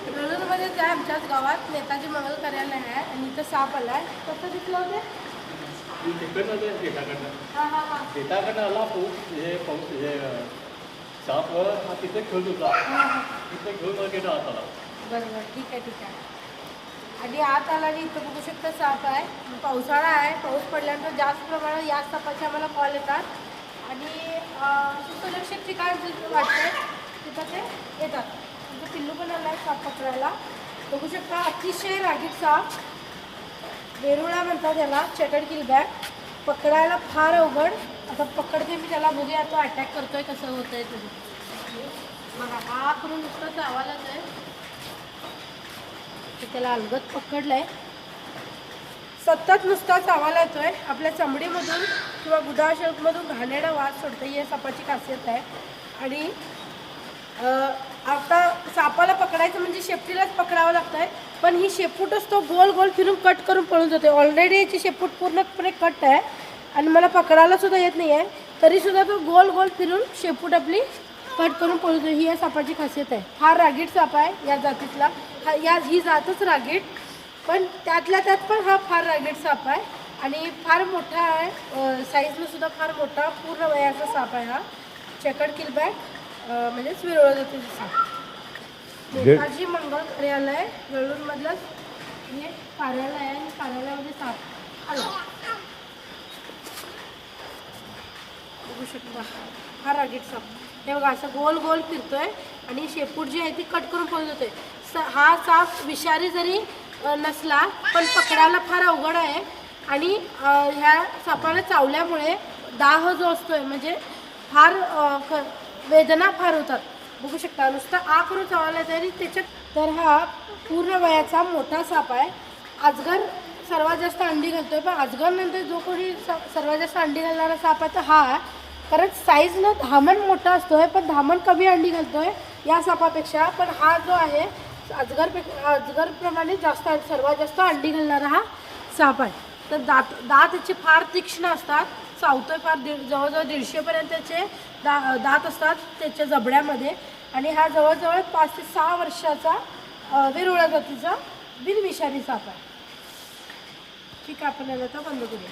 वेळूरमध्ये आहे आमच्याच गावात नेताजी मंगल कार्यालय आहे आणि इथं साप आला आहे. कसं दिसलं होते? हां हां हां शेताकडनं आला पाऊस हे साप हा तिथे खेळत होता. तिथे घेऊन गेला आत आला. बरोबर, ठीक आहे ठीक आहे. आणि आत आला आणि इथं बघू शकता साप आहे. पावसाळा आहे, पाऊस पडल्यानंतर जास्त प्रमाणात या सापाचे आम्हाला कॉल येतात आणि सुरक्षित ठिकाण वाटते तिथं ते येतात. तुमचं पिल्लू पण आला आहे साप पकडायला. बघू शकता अतिशय रागीट साप, वेरुळा म्हणतात त्याला, चॅटर्ड किलबॅक. पकडायला फार अवघड. आता पकडते मी त्याला, बघूया तो अटॅक करतोय कसं होतंय तुम्ही बघा. हा करून नुसतं चावायलाच आहे. त्याला अलगद पकडलंय, सतत नुसता चावायला येतोय. आपल्या चमडीमधून किंवा गुदाशयामधून घाणेरडा वास सोडते, ही सापाची खासियत आहे. आणि आता सापाला पकडायचं म्हणजे शेपटीलाच पकडावं लागतं आहे, पण ही शेपूटच तो गोल गोल फिरून कट करून पळून जाते. ऑलरेडी याची शेपूट पूर्णपणे कट आहे आणि मला पकडायला सुद्धा येत नाही आहे, तरीसुद्धा तो गोल गोल फिरून शेपूट आपली कट करून पळून जाते. ही या सापाची खासियत आहे. फार रागीट साप आहे या जातीतला. ही जातच रागीट, पण त्यातल्या त्यात पण हा फार रागीट साप आहे आणि फार मोठा आहे. साईजनं सुद्धा फार मोठा पूर्ण वयाचा साप आहे हा. चॅटर्ड किलबॅक म्हणजेच वेरुळ जातीचा साप. नेताजी मंगल कार्यालय वेळूरमधलंच हे कार्यालय आहे आणि कार्यालयामध्ये साप आला. बघू शकता फार रागीट साप. हे बघा असं गोल गोल फिरतोय आणि शेपूट जी आहे ती कट करून पळून जातोय. हा साप विषारी जरी नसला पण पकडायला फार अवघड आहे आणि ह्या सापाला चावल्यामुळे दाह जो असतोय म्हणजे फार वेदना फार होतात. बघू शकता नुसतं आ करून चावायला तरी त्याच्यात. तर हा पूर्ण वयाचा मोठा साप आहे. अजगर सर्वात जास्त अंडी घालतोय, पण अजगर नंतर जो कोणी सर्वात जास्त अंडी घालणारा साप आहे तर हा. कारण साईजनं धामण मोठा असतोय पण धामण कमी अंडी घालतोय या सापापेक्षा. पण हा जो आहे अजगरप्रमाणे जास्त सर्वात जास्त अंडी घालणारा हा साप आहे. तर दात त्याचे फार तीक्ष्ण असतात, चावतोय फार. जवळजवळ 150पर्यंत त्याचे दात असतात त्याच्या जबड्यामध्ये. आणि हा जवळजवळ 5 ते 6 वर्षाचा वेरुळा जातीचा बिनविषारी साप आहे. ठीक आहे, आपण याला आता बंद करूया.